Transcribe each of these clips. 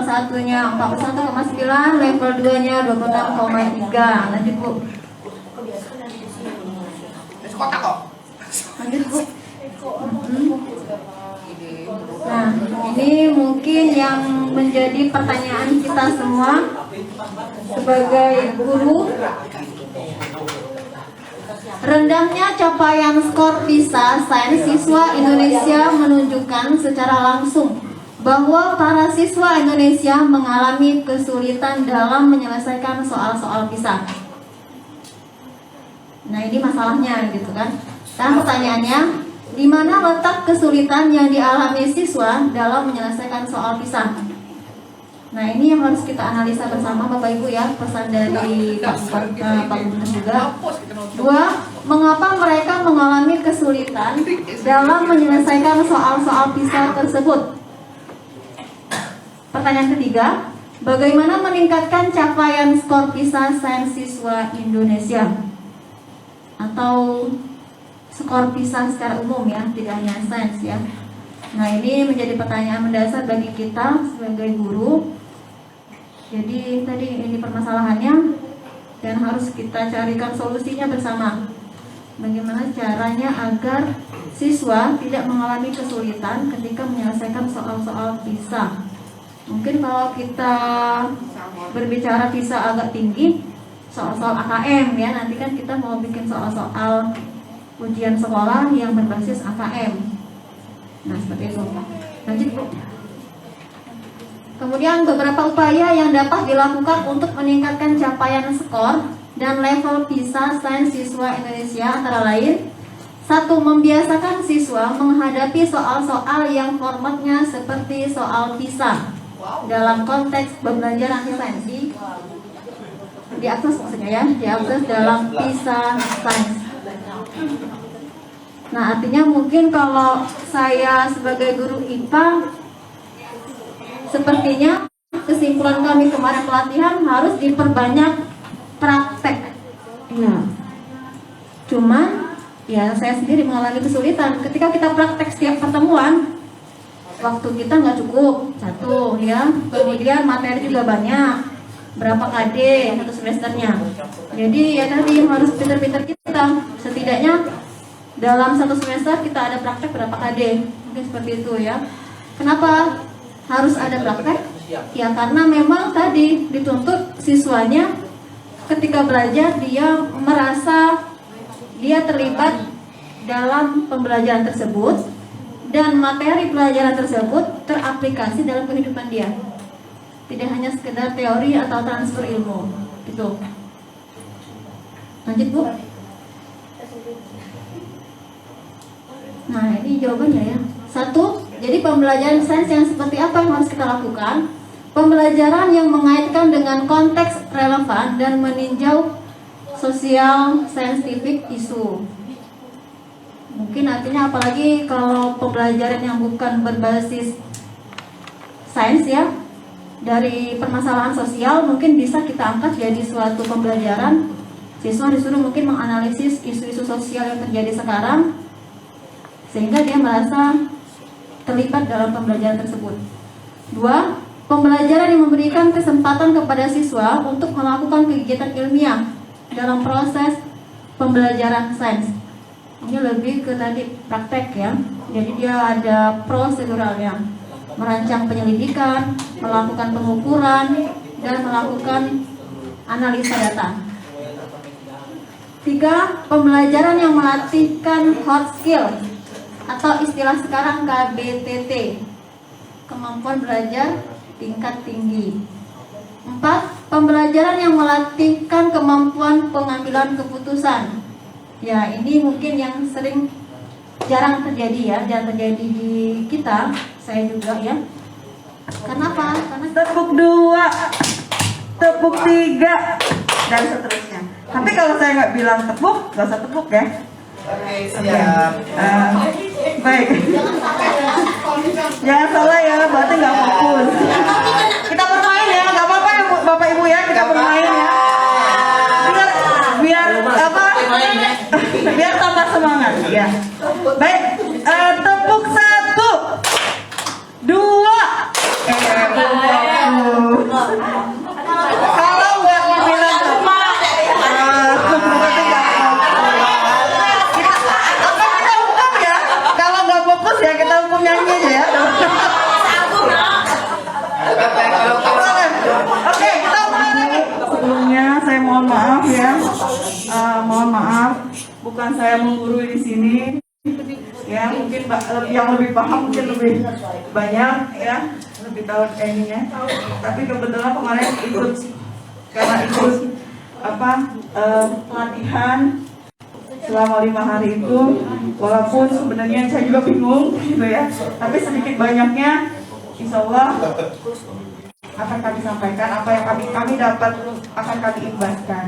satunya 41,9, level 2-nya 26,3. Lanjut Bu. Kotak kok. Lanjut Bu. Nah, ini mungkin yang menjadi pertanyaan kita semua sebagai guru. Rendahnya capaian skor PISA Sains siswa Indonesia menunjukkan secara langsung bahwa para siswa Indonesia mengalami kesulitan dalam menyelesaikan soal-soal PISA. Nah, ini masalahnya gitu kan. Sekarang pertanyaannya, di mana letak kesulitan yang dialami siswa dalam menyelesaikan soal PISA? Nah, ini yang harus kita analisa bersama Bapak Ibu ya, pesan dari Pak Gubernur juga. 2. Mengapa mereka mengalami kesulitan dalam menyelesaikan soal-soal PISA tersebut? Pertanyaan ketiga, bagaimana meningkatkan capaian skor PISA Sains siswa Indonesia? Atau skor PISA secara umum ya, tidak hanya sains ya. Nah, ini menjadi pertanyaan mendasar bagi kita sebagai guru. Jadi tadi ini permasalahannya dan harus kita carikan solusinya bersama. Bagaimana caranya agar siswa tidak mengalami kesulitan ketika menyelesaikan soal-soal PISA. Mungkin kalau kita berbicara PISA agak tinggi, soal-soal AKM ya, nanti kan kita mau bikin soal-soal ujian sekolah yang berbasis AKM. Nah, seperti itu. Lanjut Bu. Kemudian beberapa upaya yang dapat dilakukan untuk meningkatkan capaian skor dan level PISA Sains siswa Indonesia antara lain: 1. Membiasakan siswa menghadapi soal-soal yang formatnya seperti soal PISA dalam konteks pembelajaran sains. Diakses maksudnya ya, diakses dalam PISA Sains. Nah, artinya mungkin kalau saya sebagai guru IPA, sepertinya kesimpulan kami kemarin pelatihan harus diperbanyak praktek. Ya. Cuman ya saya sendiri mengalami kesulitan ketika kita praktek setiap pertemuan. Waktu kita nggak cukup, satu ya. Kemudian materi juga banyak. Berapa KD satu semesternya. Jadi ya tadi harus pinter-pinter kita. Setidaknya dalam satu semester kita ada praktek berapa KD. Mungkin seperti itu ya. Kenapa harus ada praktek? Ya karena memang tadi dituntut siswanya ketika belajar dia merasa dia terlibat dalam pembelajaran tersebut dan materi pelajaran tersebut teraplikasi dalam kehidupan dia. Tidak hanya sekedar teori atau transfer ilmu. Gitu. Lanjut Bu. Nah, ini jawabannya ya. 1. Jadi pembelajaran sains yang seperti apa yang harus kita lakukan? Pembelajaran yang mengaitkan dengan konteks relevan dan meninjau sosial saintifik isu. Mungkin artinya apalagi kalau pembelajaran yang bukan berbasis sains ya, dari permasalahan sosial mungkin bisa kita angkat jadi suatu pembelajaran. Siswa disuruh mungkin menganalisis isu-isu sosial yang terjadi sekarang sehingga dia merasa terlibat dalam pembelajaran tersebut. 2. Pembelajaran yang memberikan kesempatan kepada siswa untuk melakukan kegiatan ilmiah dalam proses pembelajaran sains. Ini lebih ke tadi praktek ya. Jadi dia ada proseduralnya, merancang penyelidikan, melakukan pengukuran, dan melakukan analisa data. 3. Pembelajaran yang melatihkan hot skill atau istilah sekarang KBTT, kemampuan belajar tingkat tinggi. 4. Pembelajaran yang melatihkan kemampuan pengambilan keputusan. Ya, ini mungkin yang jarang terjadi ya, jarang terjadi di kita, saya juga ya. Kenapa? Karena tepuk 2, tepuk 3, dan seterusnya. Tapi kalau saya nggak bilang tepuk, nggak usah tepuk ya. Oke, siap. Baik. Jangan salah ya, berarti nggak fokus. Kita bermain ya, nggak apa-apa ya Bapak Ibu ya, kita bermain ya. Biar apa? Biar tambah semangat ya. Baik, tepuk 1, 2, belum bukan saya menggurui di sini. Ya, mungkin yang lebih paham mungkin lebih banyak ya, lebih tahu ininya. Tapi kebetulan kemarin karena ikut pelatihan selama 5 hari itu, walaupun sebenarnya saya juga bingung gitu ya, tapi sedikit banyaknya insya Allah akan kami sampaikan, apa yang kami dapat akan kami imbaskan.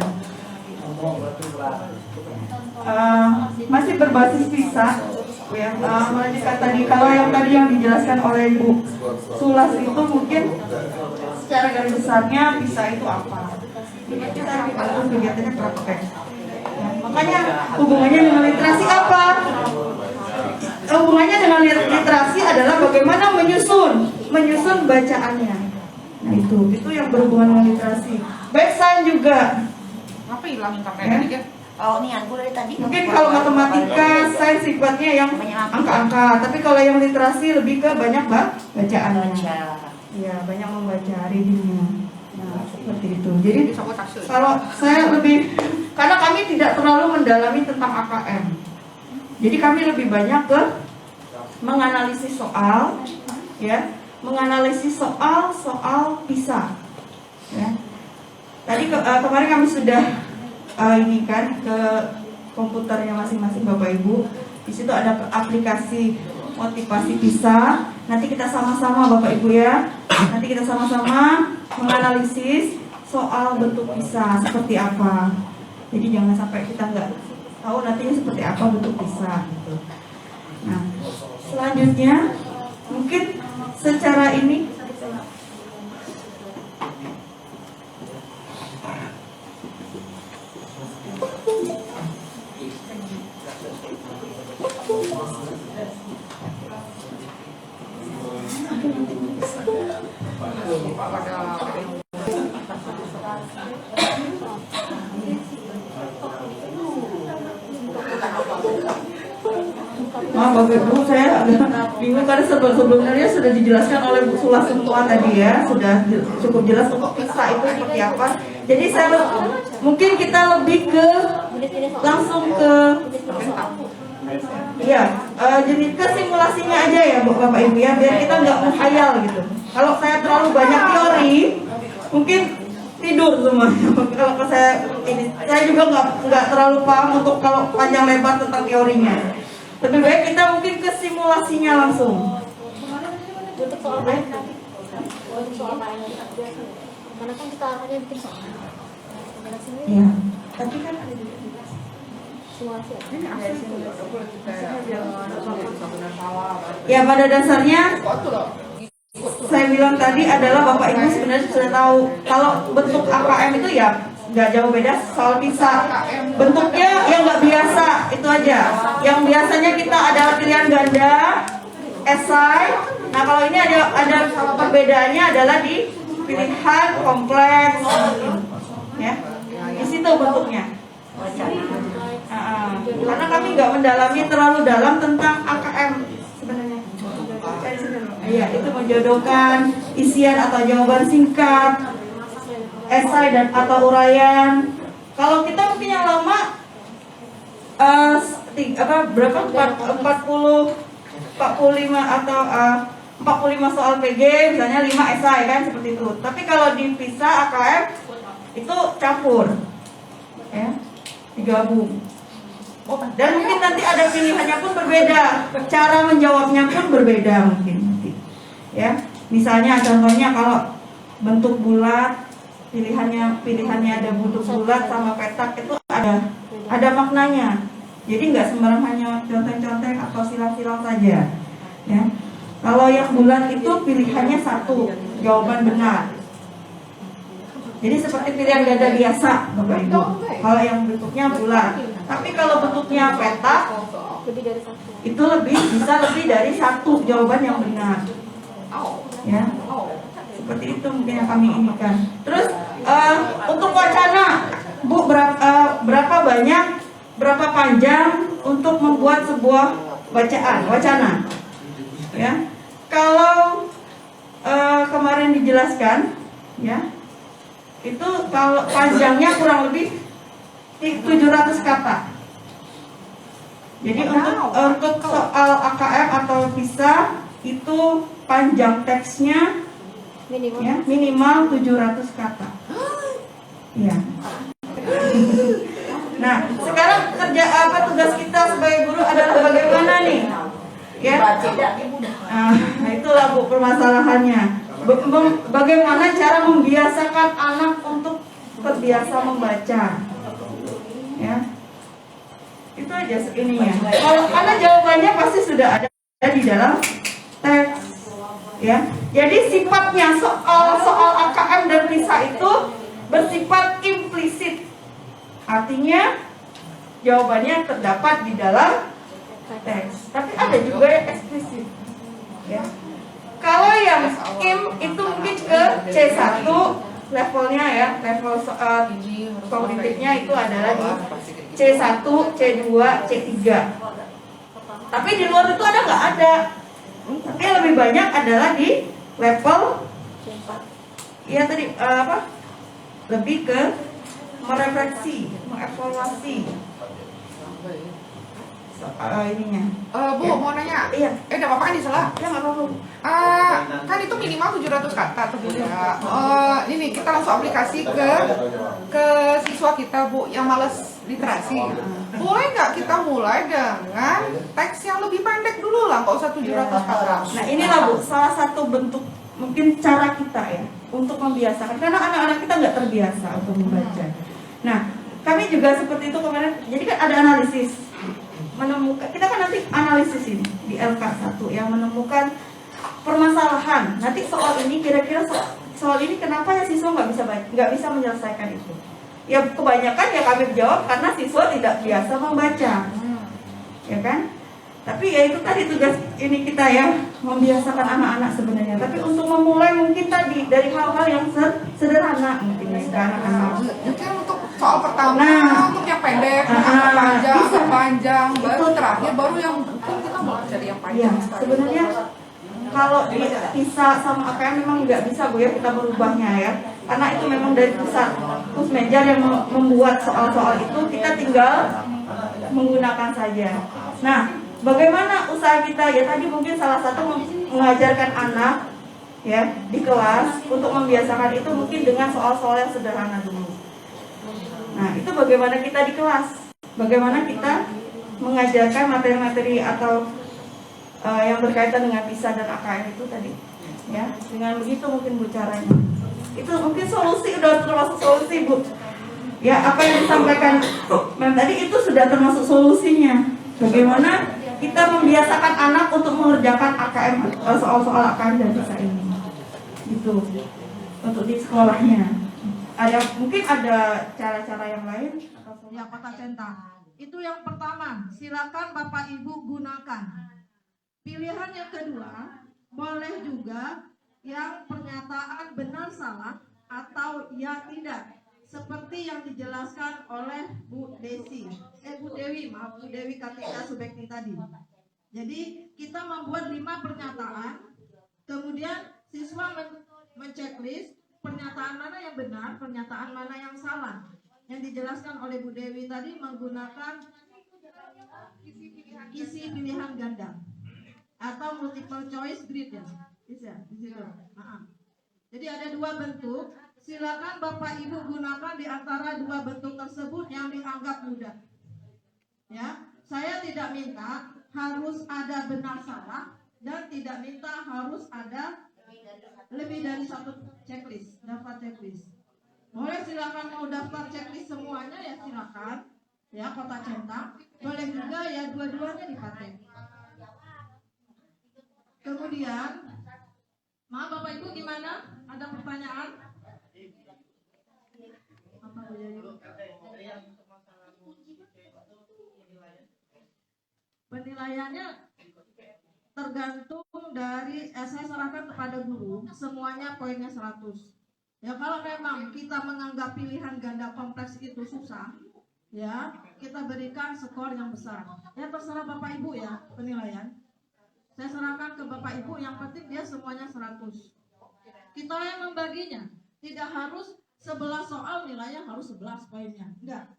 Masih berbasis PISA ya, melanjutkan tadi, kalau yang tadi yang dijelaskan oleh Bu Sulas itu mungkin secara garis besarnya PISA itu apa, kita harus kegiatannya praktek ya, makanya hubungannya dengan literasi apa? Hubungannya dengan literasi adalah bagaimana menyusun bacaannya. Nah itu yang berhubungan dengan literasi. Baik sains juga. Apa hilangin kamera ya? Oh, nih aku dari tadi. Mungkin kalau matematika, sains sifatnya yang angka-angka, tapi kalau yang literasi lebih ke banyak bacaannya. Iya, banyak membaca readingnya. Nah, seperti itu. Jadi kalau saya lebih, karena kami tidak terlalu mendalami tentang AKM. Jadi kami lebih banyak ke menganalisis soal, ya, menganalisis soal PISA. Ya. Tadi kemarin kami sudah ini kan ke komputernya masing-masing Bapak Ibu. Di situ ada aplikasi motivasi PISA. Nanti kita sama-sama Bapak Ibu ya. Nanti kita sama-sama menganalisis soal bentuk PISA seperti apa. Jadi jangan sampai kita nggak tahu nantinya seperti apa bentuk PISA gitu. Nah, selanjutnya mungkin secara ini maaf Bapak Ibu, saya agak bingung karena sebelumnya sudah dijelaskan oleh Bu Sulas semua tadi ya, sudah cukup jelas untuk PISA itu seperti apa. Jadi saya mungkin kita lebih ke langsung ke jadi ke simulasinya aja ya Bapak Ibu ya, biar kita nggak menghayal gitu. Kalau saya terlalu banyak teori, mungkin tidur semuanya. Kalau saya juga nggak terlalu paham untuk kalau panjang lebar tentang teorinya. Lebih baik kita mungkin ke simulasinya langsung. Untuk soal lain tadi, untuk soal lain karena kan kita hanya bikin soal. Iya. Tapi kan ada juga Simulasi. ya pada dasarnya saya bilang tadi adalah Bapak Ibu sebenarnya sudah tahu kalau bentuk AKM itu ya nggak jauh beda soal PISA. Bentuknya yang nggak biasa itu aja. Yang biasanya kita ada pilihan ganda, esai. Nah kalau ini ada perbedaannya adalah di pilihan kompleks, ya. Di situ bentuknya. Karena kami nggak mendalami terlalu dalam tentang AKM sebenarnya. Iya, itu menjodohkan isian atau jawaban singkat, esai dan atau uraian. Kalau kita mungkin yang lama 45 atau 45 soal PG misalnya 5 esai kan seperti itu. Tapi kalau di PISA AKM itu campur. Ya, digabung. Dan mungkin nanti ada pilihannya pun berbeda, cara menjawabnya pun berbeda mungkin nanti. Ya, misalnya contohnya kalau bentuk bulat, pilihannya ada bentuk bulat sama petak itu ada maknanya. Jadi nggak sembarang hanya conteng-conteng atau silang-silang saja. Ya, kalau yang bulat itu pilihannya satu, jawaban benar. Jadi seperti pilihan ganda biasa, Bapak Ibu. Kalau yang bentuknya bulat. Tapi kalau bentuknya petak, itu bisa lebih dari satu jawaban yang benar. Ya, seperti itu mungkin yang kami inginkan. Terus untuk wacana, Bu, berapa panjang untuk membuat sebuah wacana? Ya, kalau kemarin dijelaskan, ya, itu kalau panjangnya kurang lebih 700 kata. Jadi untuk soal AKM atau PISA itu panjang teksnya minimal 700 kata. Ya. Nah, sekarang tugas kita sebagai guru adalah bagaimana nih? Ya. Nah, itulah Bu permasalahannya. Bagaimana cara membiasakan anak untuk terbiasa membaca? Ya. Itu aja ininya. Karena jawabannya pasti sudah ada di dalam teks. Ya. Jadi sifatnya soal AKM dan PISA itu bersifat implisit. Artinya jawabannya terdapat di dalam teks. Tapi ada juga yang eksplisit. Ya. Kalau yang im itu mungkin ke C1 levelnya ya, level kognitifnya itu adalah di C1, C2, C3. Tapi di luar itu ada nggak ada. Tapi lebih banyak adalah di level ya tadi lebih ke merefleksi, mengevaluasi ininya. Bu, Ya. mau nanya. Iya. Enggak apa-apa kan disalah. Ya nggak apa-apa. Kan itu minimal 700 kata tuh Bu ya. Ini kita langsung aplikasi ke siswa kita Bu yang malas literasi. Boleh nggak kita mulai dengan teks yang lebih pendek dulu lah, nggak usah 700 kata. Nah inilah Bu, salah satu bentuk mungkin cara kita ya untuk membiasakan, karena anak-anak kita nggak terbiasa untuk membaca. Nah kami juga seperti itu kemarin, jadi kan ada analisis menemukan, kita kan nanti analisis ini di LK1 yang menemukan permasalahan. Nanti soal ini kira-kira soal ini kenapa ya siswa nggak bisa menyelesaikan itu? Ya kebanyakan ya kami jawab karena siswa tidak biasa membaca, ya kan? Tapi ya itu tadi tugas ini kita ya, membiasakan anak-anak sebenarnya. Tapi untuk memulai mungkin tadi dari hal-hal yang sederhana mungkin ya ke anak-anak. Mungkin untuk soal pertama, untuk yang pendek, yang panjang, baru terakhir, baru yang mungkin kita mau cari yang panjang. Ya, sebenarnya kalau PISA sama AKM memang nggak bisa Bu ya kita merubahnya ya. Karena itu memang dari pusat Pusmeja yang membuat soal-soal itu, kita tinggal menggunakan saja. Nah, bagaimana usaha kita ya tadi mungkin salah satu mengajarkan anak ya di kelas untuk membiasakan itu mungkin dengan soal-soal yang sederhana dulu. Nah, itu bagaimana kita di kelas, bagaimana kita mengajarkan materi-materi atau yang berkaitan dengan PISA dan AKM itu tadi, ya. Dengan begitu mungkin Bu caranya. Itu mungkin solusi, udah termasuk solusi Bu. Ya, apa yang disampaikan Mem tadi itu sudah termasuk solusinya. Bagaimana kita membiasakan anak untuk mengerjakan AKM, soal-soal AKM dan PISA ini, gitu. Untuk di sekolahnya. Mungkin ada cara-cara yang lain atau ya kota centang. Itu yang pertama, silakan Bapak Ibu gunakan. Pilihan yang kedua, boleh juga yang pernyataan benar salah atau ya tidak, seperti yang dijelaskan oleh Bu Dewi Kartika Subekti tadi. Jadi kita membuat 5 pernyataan, kemudian siswa menceklis pernyataan mana yang benar, pernyataan mana yang salah. Yang dijelaskan oleh Bu Dewi tadi menggunakan isi pilihan ganda atau multiple choice grid ya, bisa di situ. Jadi ada 2 bentuk. Silakan Bapak Ibu gunakan di antara 2 bentuk tersebut yang dianggap mudah. Ya, saya tidak minta harus ada benar salah dan tidak minta harus ada lebih dari 1 checklist, daftar checklist. Boleh silakan mau daftar checklist semuanya ya silakan, ya kota centang. Boleh juga ya dua-duanya dipakai. Kemudian, maaf Bapak Ibu gimana? Ada pertanyaan? Apa penilaiannya tergantung dari saya serahkan kepada guru, semuanya poinnya 100. Ya kalau memang kita menganggap pilihan ganda kompleks itu susah, ya kita berikan skor yang besar. Ya terserah Bapak Ibu ya penilaian. Saya serahkan ke Bapak Ibu, yang penting dia semuanya 100. Kita yang membaginya, tidak harus 11 soal nilainya harus 11 poinnya. Enggak.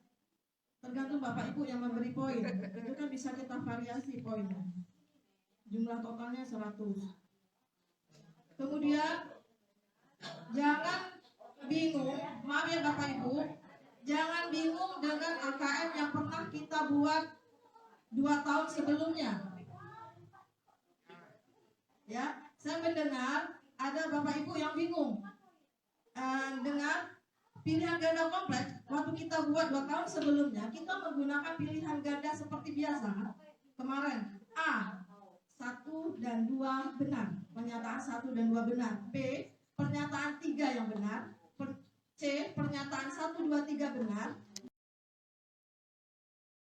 tergantung Bapak Ibu yang memberi poin. Itu kan bisa kita variasi poinnya. Jumlah totalnya 100. Kemudian jangan bingung, maaf ya Bapak Ibu, jangan bingung dengan AKM yang pernah kita buat 2 tahun sebelumnya. Ya, saya mendengar ada Bapak Ibu yang bingung dengan pilihan ganda kompleks. Waktu kita buat 2 tahun sebelumnya, kita menggunakan pilihan ganda seperti biasa. Kemarin A 1 dan 2 benar, pernyataan 1 dan 2 benar. B pernyataan 3 yang benar. C pernyataan 1, 2, 3